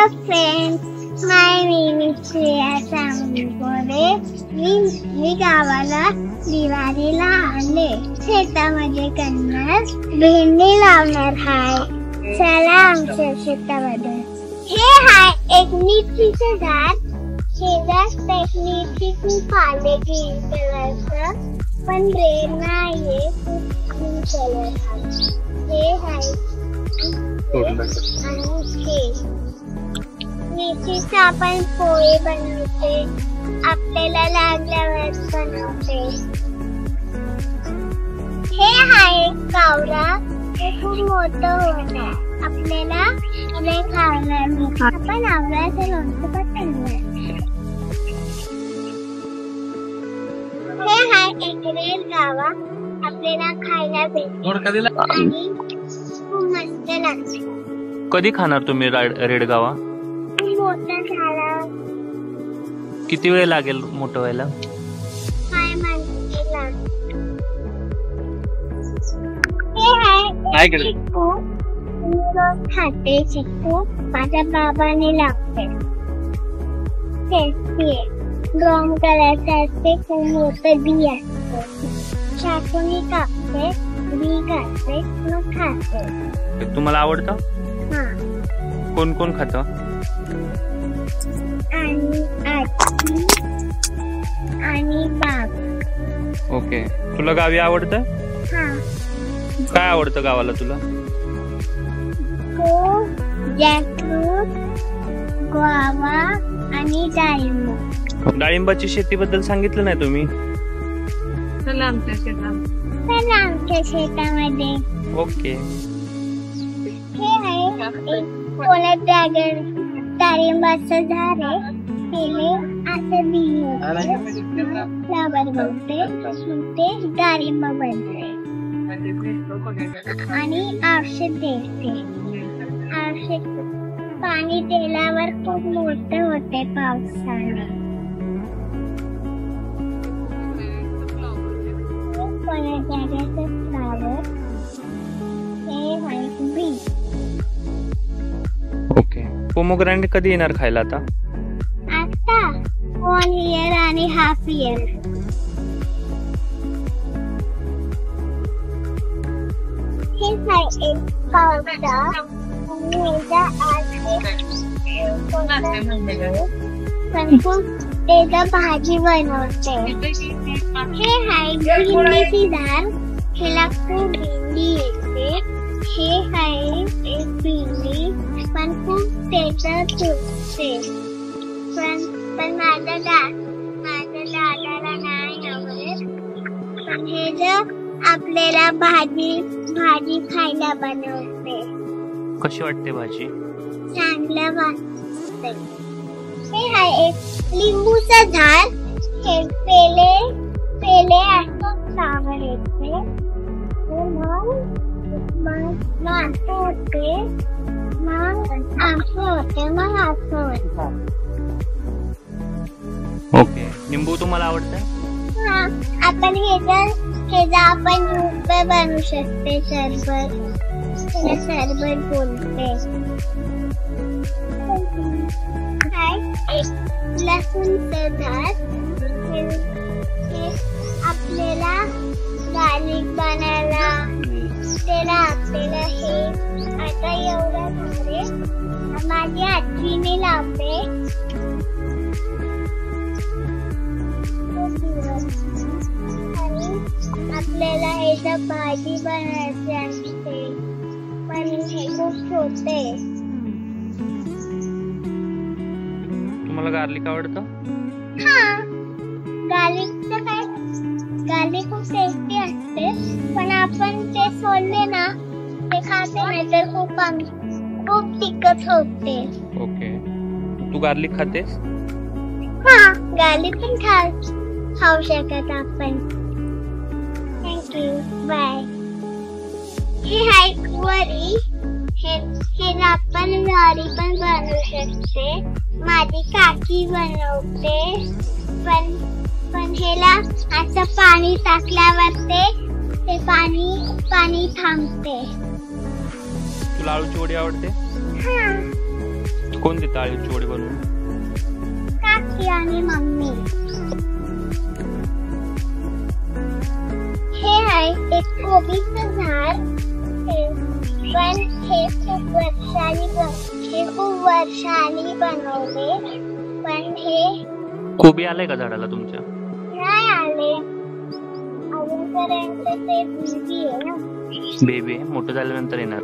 Hello friends, my name is Shreya Samgore. मी गावाला दिवाळीला आले. शेतामध्ये कन्नस भेंडी लावणार हाय. चला आमच्या शेतामध्ये. हे हाय एक मिरचीचं झाड. शेजारच मिरची खूप आले ग्रीन कलरचं, पण रेड नाहीये, खूप कलर आहे. हे हाय मिरचीचा आपण पोहे बनवते, आपल्याला लागल्यावर बनवते. हे आहे कावरा, हे खूप मोठं होत आहे, आपल्याला खायला मिळतं. आपण आवळ्याचं लोणचं पण बनवूया. हे आहे एक रेड गावा, आपल्याला खायला भेटतं आणि खूप मस्त लागते. कधी खाणार तुम्ही रेड गावा? मोठं झाला. किती वेळ लागेल मोठं व्हायला? काय म्हणतेला. हे आहे चिक्कू, मी रोज खाते चिक्कू, माझ्या बाबाने लागते. टेस्टी आहे, ब्राऊन कलरचं असते, खूप मोठं बी असते. चाकूने कापते, बी काढते, मग खाते. तुम्हाला आवडतं? हा. कोण कोण खातं? आणि आजी आणि बाबा. ओके. तुला गावी आवडतं? हा. काय आवडतं गावाला तुला? जॅकफ्रूट, गुआवा आणि डाळिंब. डाळिंबाची शेतीबद्दल सांगितलं नाही तुम्ही? चला आमच्या शेतामध्ये. ओके. हे आहे एक पोला ड्रॅगन डाळिंबाचं झाड आहे. केले असं बी फ्लावर बनते, ते डाळिंब बनते आणि औषध देते. औषध पाणी दिल्यावर खूप मोठे होते पावसाने. फ्लावर हे व्हाईट बी. ओके. पोमोग्रॅनेट कधी येणार खायला आता? आता 1 year आणि हाफ इयर. हे आहे एक पावडा त्याचा भाजी बनवते. हे आहे भेंडीची झाड, ह्याला खूप भेंडी येते. हे आहे एक भेंडी, पण खूप त्याचं तुटते. पण माझ्या दादाला नाही आवडत. हे जर आपल्याला भाजी खायला बनवते. कशी वाटते भाजी? चांगलं वाटते. हे आहे एक लिंबूचं झाड. हे पेले असं फ्लावर येते. मग असं होते, मग असं होतं. ओके. लिंबू तुम्हाला आवडतं? हा. आपण ह्याचा आपण ज्यूस बनवू शकते. सरबत, त्याला सरबत बोलते. लसूणचं झाड, हे आपल्याला गार्लिक बनायला त्याला आपल्याला हे आता एवढं झाले. माझी आजीने लावते. आणि आपल्याला ह्याचा भाजी बनायची असते, पण हे खूप छोटे. तुम्हाला गार्लिक आवडतं? हा. गार्लिकचं काय, गार्लिक खूप टेस्टी असते, पण आपण ते सोडले ना, ते खाते नाही तर खूप तिखट होते. ओके. तू गार्लिक खातेस? हा. गार्लिक पण खाऊ शकत आपण. थँक्यू. बाय. हे आहे वरी. हे आपण वरी पण बनवू शकते. माझी काकी बनवते. पण ह्याला असं पाणी टाकल्यावर ते पाणी थांबते. तुला आळूची वडी आवडते? हा. कोण देतं आळूची वडी बनवून? काकी आणि मम्मी. हे आहे एक कोबीचं झाड. पण हे खूप वर्षांनी बनवले. पण हे कोबी आलंय का झाडाला तुमच्या? नाही आले अजूनपर्यंत. ते बेबी आहे ना. बेबी आहे, मोठं झाल्यानंतर येणार.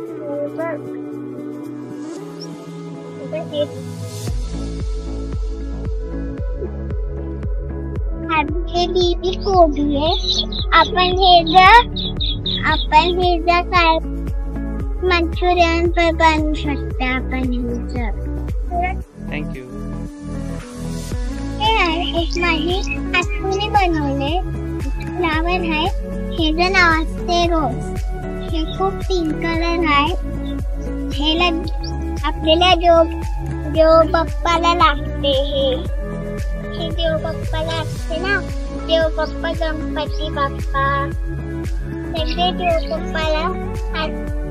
हे बेबी कोबी आहे. आपण हे जर काय मंचुरियन पण बनवू शकतो. आपण थँक्यू. हे आहे एक माझी आठवणी बनवले फ्लावर आहे. हे जे नाव असते रोज. हे खूप पिंक कलर आहे. ह्याला आपल्याला देव बाप्पाला लागते. हे देव बाप्पाला असते ना. देव बाप्पा, गणपती बाप्पा सगळे देव बाप्पाला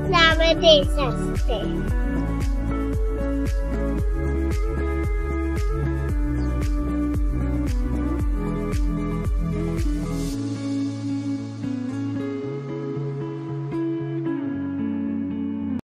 फ्लावर द्यायचं असते.